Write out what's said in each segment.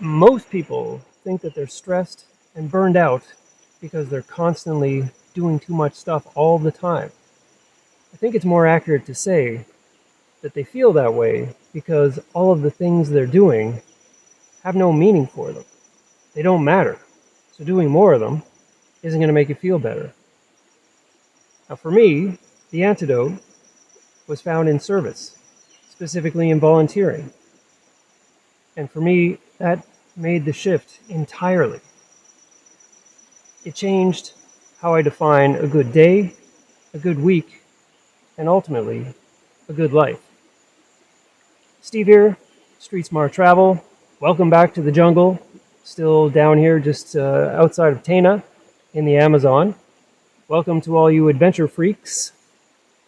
Most people think that they're stressed and burned out because they're constantly doing too much stuff all the time. I think it's more accurate to say that they feel that way because all of the things they're doing have no meaning for them. They don't matter. So doing more of them isn't going to make you feel better. Now, for me, the antidote was found in service, specifically in volunteering. And for me, that made the shift entirely. It changed how I define a good day, a good week, and ultimately, a good life. Steve here, Street Smart Travel. Welcome back to the jungle. Still down here just outside of Tena in the Amazon. Welcome to all you adventure freaks.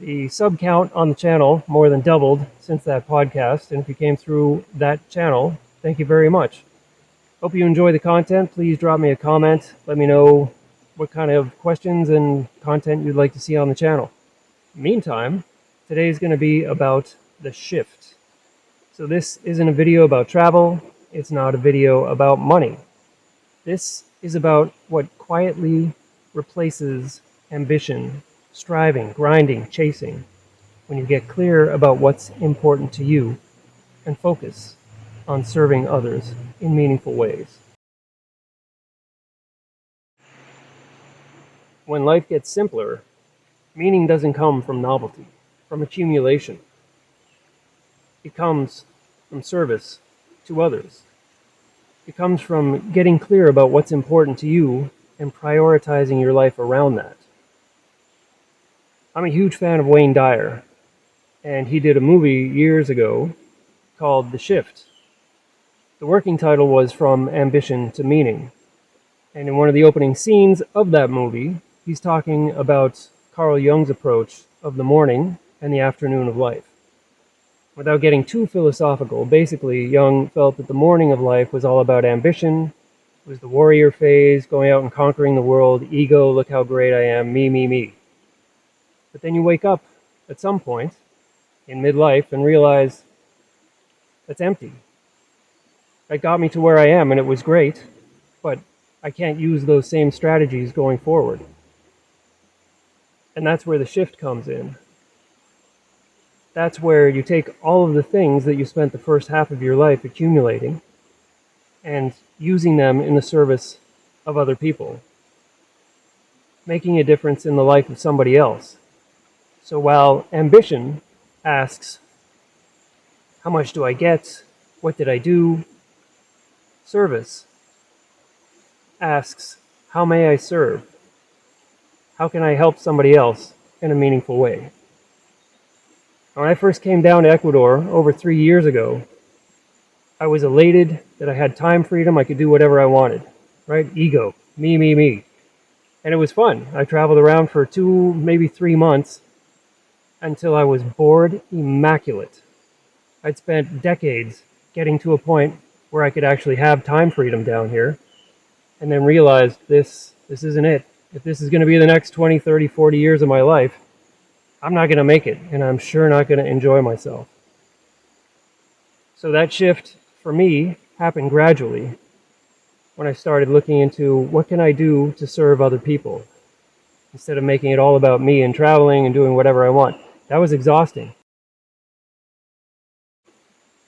The sub count on the channel more than doubled since that podcast, and if you came through that channel, thank you very much. Hope you enjoy the content. Please drop me a comment. Let me know what kind of questions and content you'd like to see on the channel. Meantime, today is going to be about the shift. So this isn't a video about travel. It's not a video about money. This is about what quietly replaces ambition, striving, grinding, chasing, when you get clear about what's important to you and focus on serving others in meaningful ways. When life gets simpler, meaning doesn't come from novelty, from accumulation. It comes from service to others. It comes from getting clear about what's important to you and prioritizing your life around that. I'm a huge fan of Wayne Dyer, and he did a movie years ago called The Shift. The working title was From Ambition to Meaning. And in one of the opening scenes of that movie, he's talking about Carl Jung's approach of the morning and the afternoon of life. Without getting too philosophical, basically, Jung felt that the morning of life was all about ambition. It was the warrior phase, going out and conquering the world, ego, look how great I am, me, me, me. But then you wake up at some point in midlife and realize that's empty. That got me to where I am, and it was great, but I can't use those same strategies going forward. And that's where the shift comes in. That's where you take all of the things that you spent the first half of your life accumulating and using them in the service of other people, making a difference in the life of somebody else. So while ambition asks, how much do I get? What did I do? Service asks, how may I serve? How can I help somebody else in a meaningful way? When I first came down to Ecuador over 3 years ago, I was elated that I had time freedom. I could do whatever I wanted, right? Ego, me, me, me. And it was fun. I traveled around for 2, maybe 3 months until I was bored immaculate. I'd spent decades getting to a point where I could actually have time freedom down here, and then realized this isn't it. If this is going to be the next 20, 30, 40 years of my life, I'm not going to make it, and I'm sure not going to enjoy myself. So that shift, for me, happened gradually when I started looking into what can I do to serve other people, instead of making it all about me and traveling and doing whatever I want. That was exhausting.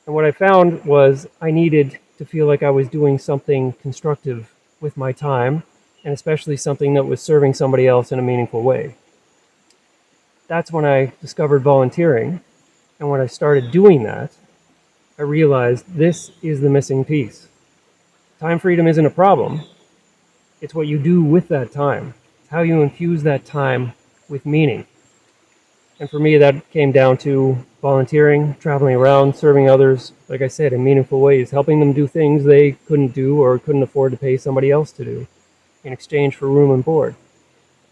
And what I found was I needed to feel like I was doing something constructive with my time, and especially something that was serving somebody else in a meaningful way. That's when I discovered volunteering, and when I started doing that, I realized this is the missing piece. Time freedom isn't a problem. It's what you do with that time. It's how you infuse that time with meaning. And for me, that came down to volunteering, traveling around, serving others, like I said, in meaningful ways, helping them do things they couldn't do or couldn't afford to pay somebody else to do in exchange for room and board.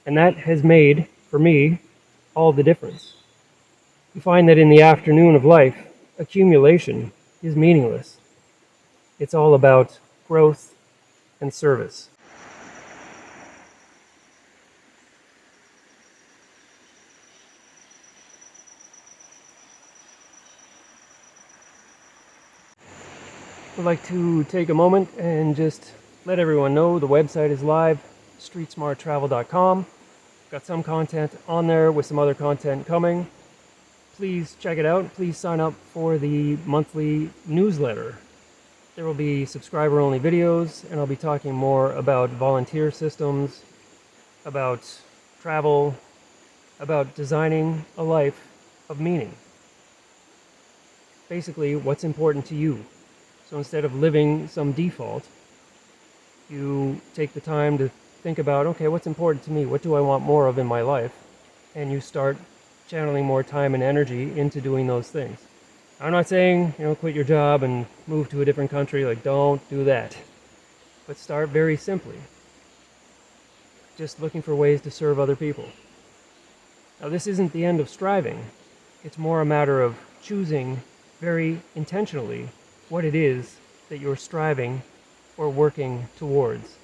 And that has made, for me, all the difference. You find that in the afternoon of life, accumulation is meaningless. It's all about growth and service. also like to take a moment and just let everyone know the website is live, streetsmarttravel.com. Got some content on there with some other content coming. Please check it out. Please sign up for the monthly newsletter. There will be subscriber-only videos, and I'll be talking more about volunteer systems, about travel, about designing a life of meaning. Basically, what's important to you. So instead of living some default, you take the time to think about, okay, what's important to me? What do I want more of in my life? And you start channeling more time and energy into doing those things. I'm not saying, quit your job and move to a different country. Like, don't do that. But start very simply. Just looking for ways to serve other people. Now, this isn't the end of striving. It's more a matter of choosing very intentionally what it is that you're striving or working towards.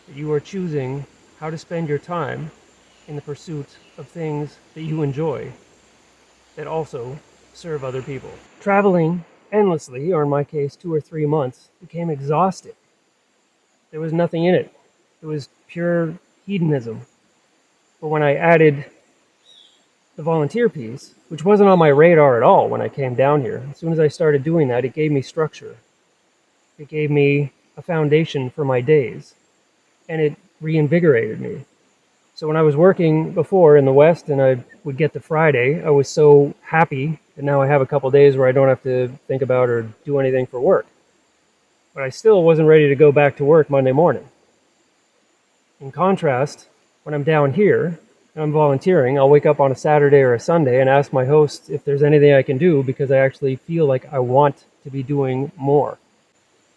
That you are choosing how to spend your time in the pursuit of things that you enjoy that also serve other people. Traveling endlessly, or in my case 2 or 3 months, became exhausting. There was nothing in it. It was pure hedonism. But when I added the volunteer piece, which wasn't on my radar at all when I came down here, as soon as I started doing that, it gave me structure. It gave me a foundation for my days, and it reinvigorated me. So when I was working before in the West and I would get to Friday, I was so happy that now I have a couple days where I don't have to think about or do anything for work. But I still wasn't ready to go back to work Monday morning. In contrast, when I'm down here and I'm volunteering, I'll wake up on a Saturday or a Sunday and ask my host if there's anything I can do because I actually feel like I want to be doing more.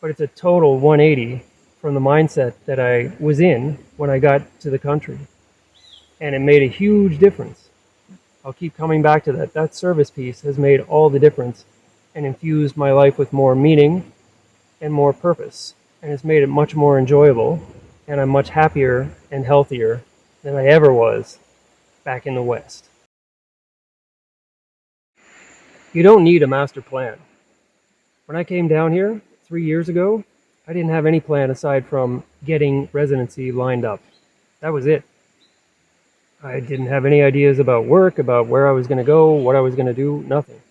But it's a total 180 from the mindset that I was in when I got to the country. And it made a huge difference. I'll keep coming back to that. That service piece has made all the difference and infused my life with more meaning and more purpose. And it's made it much more enjoyable, and I'm much happier and healthier than I ever was back in the West. You don't need a master plan. When I came down here 3 years ago, I didn't have any plan aside from getting residency lined up. That was it. I didn't have any ideas about work, about where I was going to go, what I was going to do, nothing.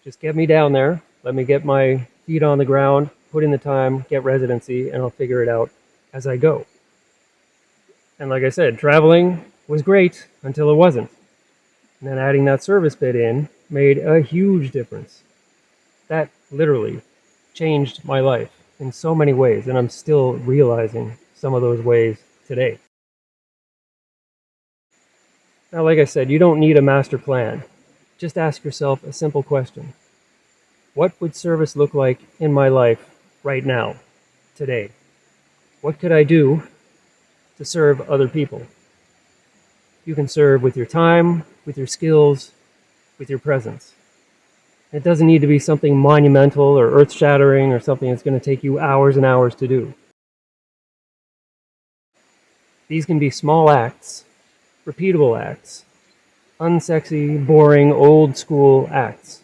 Just get me down there, let me get my feet on the ground, put in the time, get residency, and I'll figure it out as I go. And like I said, traveling was great until it wasn't. And then adding that service bit in made a huge difference. That literally changed my life in so many ways, and I'm still realizing some of those ways today. Now, like I said, you don't need a master plan. Just ask yourself a simple question. What would service look like in my life right now, today? What could I do to serve other people? You can serve with your time, with your skills, with your presence. It doesn't need to be something monumental or earth-shattering or something that's going to take you hours and hours to do. These can be small acts, repeatable acts, unsexy, boring, old-school acts,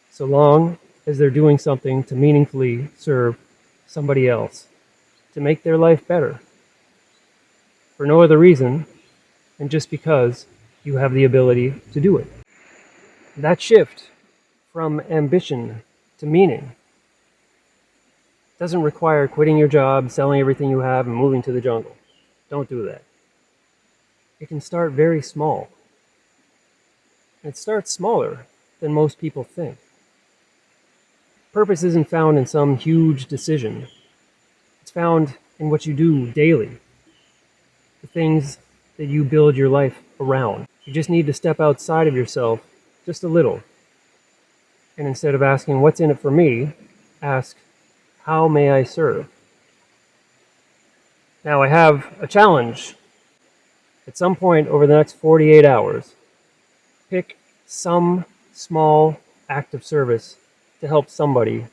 so long as they're doing something to meaningfully serve somebody else, to make their life better, for no other reason than just because you have the ability to do it. That shift from ambition to meaning doesn't require quitting your job, selling everything you have, and moving to the jungle. Don't do that. It can start very small. It starts smaller than most people think. Purpose isn't found in some huge decision. It's found in what you do daily, the things that you build your life around. You just need to step outside of yourself just a little. And instead of asking, what's in it for me, ask, how may I serve? Now, I have a challenge. At some point over the next 48 hours, pick some small act of service to help somebody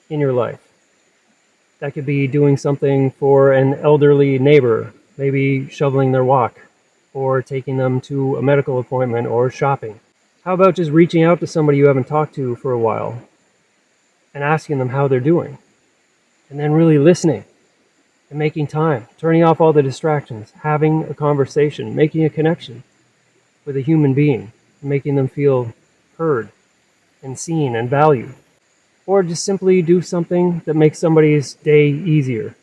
in your life. That could be doing something for an elderly neighbor, maybe shoveling their walk, or taking them to a medical appointment or shopping. How about just reaching out to somebody you haven't talked to for a while and asking them how they're doing? and then really listening and making time, turning off all the distractions, having a conversation, making a connection with a human being, making them feel heard and seen and valued. Or just simply do something that makes somebody's day easier.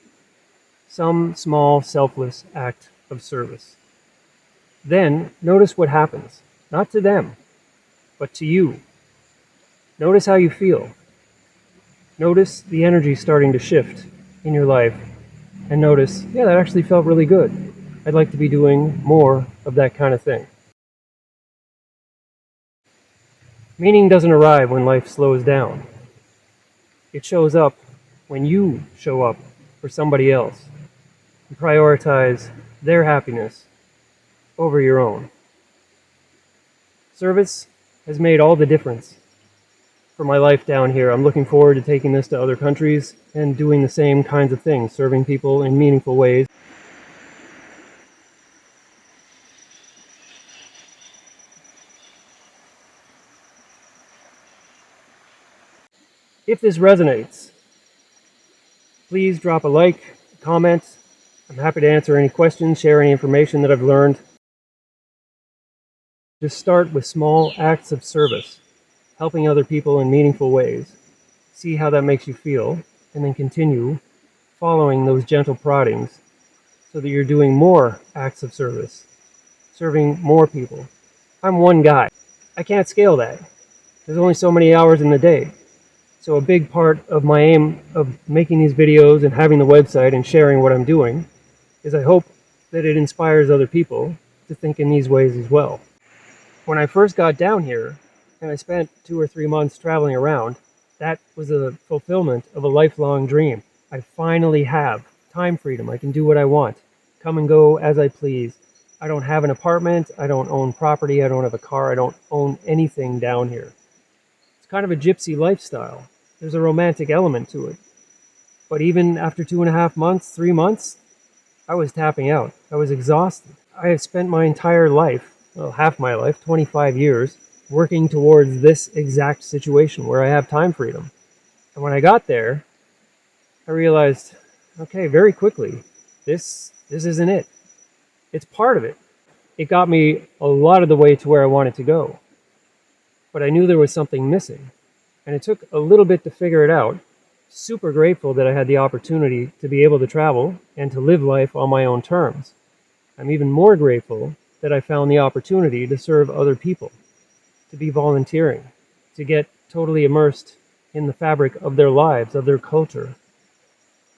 Some small, selfless act of service. Then notice what happens, not to them, but to you. Notice how you feel. Notice the energy starting to shift in your life, and notice, yeah, that actually felt really good. I'd like to be doing more of that kind of thing. Meaning doesn't arrive when life slows down. It shows up when you show up for somebody else and prioritize their happiness over your own. Service has made all the difference for my life down here. I'm looking forward to taking this to other countries and doing the same kinds of things, serving people in meaningful ways. If this resonates, please drop a like, a comment. I'm happy to answer any questions, share any information that I've learned. Just start with small acts of service, helping other people in meaningful ways. See how that makes you feel, and then continue following those gentle proddings so that you're doing more acts of service, serving more people. I'm one guy. I can't scale that. There's only so many hours in the day. So a big part of my aim of making these videos and having the website and sharing what I'm doing is I hope that it inspires other people to think in these ways as well. When I first got down here and I spent 2 or 3 months traveling around, that was a fulfillment of a lifelong dream. I finally have time freedom. I can do what I want, come and go as I please. I don't have an apartment. I don't own property. I don't have a car. I don't own anything down here. It's kind of a gypsy lifestyle. There's a romantic element to it. But even after 2.5 months, 3 months, I was tapping out. I was exhausted. I have spent my entire life, well, half my life, 25 years, working towards this exact situation where I have time freedom. And when I got there, I realized, okay, very quickly, this isn't it. It's part of it. It got me a lot of the way to where I wanted to go. But I knew there was something missing. And it took a little bit to figure it out. Super grateful that I had the opportunity to be able to travel and to live life on my own terms. I'm even more grateful that I found the opportunity to serve other people, to be volunteering, to get totally immersed in the fabric of their lives, of their culture.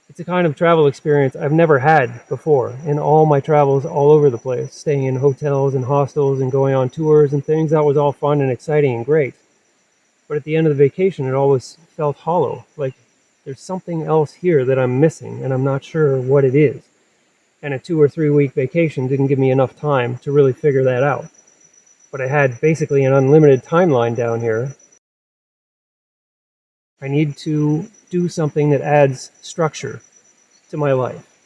It's a kind of travel experience I've never had before in all my travels all over the place, staying in hotels and hostels and going on tours and things. That was all fun and exciting and great. But at the end of the vacation, it always felt hollow, like there's something else here that I'm missing and I'm not sure what it is. And a 2 or 3 week vacation didn't give me enough time to really figure that out. But I had basically an unlimited timeline down here. I need to do something that adds structure to my life.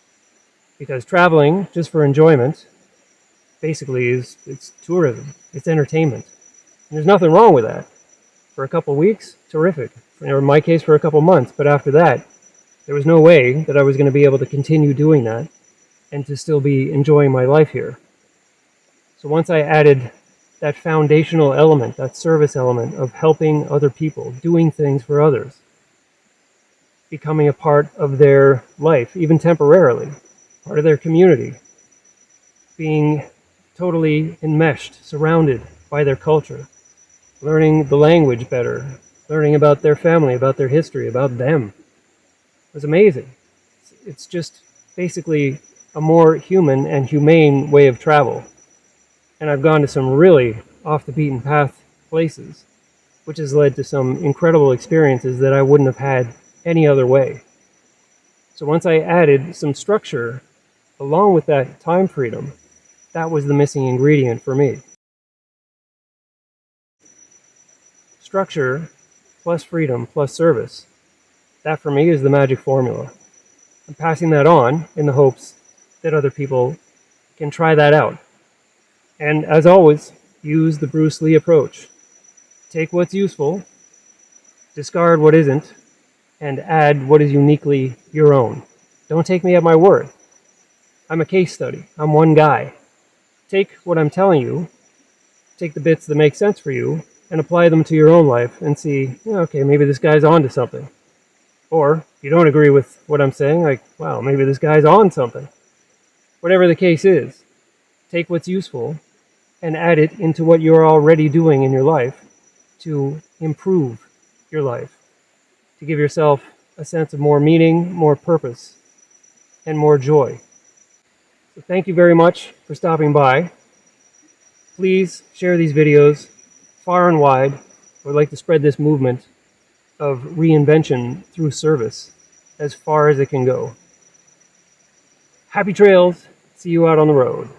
Because traveling just for enjoyment basically it's tourism, it's entertainment. And there's nothing wrong with that. For a couple weeks, terrific. Or in my case, for a couple months. But after that, there was no way that I was going to be able to continue doing that and to still be enjoying my life here. So once I added that foundational element, that service element of helping other people, doing things for others, becoming a part of their life, even temporarily, part of their community, being totally enmeshed, surrounded by their culture, learning the language better, learning about their family, about their history, about them. It was amazing. It's just basically a more human and humane way of travel. And I've gone to some really off the beaten path places, which has led to some incredible experiences that I wouldn't have had any other way. So once I added some structure along with that time freedom, that was the missing ingredient for me. Structure plus freedom plus service. That for me is the magic formula. I'm passing that on in the hopes that other people can try that out. And as always, use the Bruce Lee approach. Take what's useful, discard what isn't, and add what is uniquely your own. Don't take me at my word. I'm a case study. I'm one guy. Take what I'm telling you, take the bits that make sense for you, and apply them to your own life and see, okay, maybe this guy's on to something. Or if you don't agree with what I'm saying, like, wow, maybe this guy's on something. Whatever the case is, take what's useful and add it into what you're already doing in your life to improve your life, to give yourself a sense of more meaning, more purpose, and more joy. So thank you very much for stopping by. Please share these videos far and wide. I would like to spread this movement of reinvention through service as far as it can go. Happy trails. See you out on the road.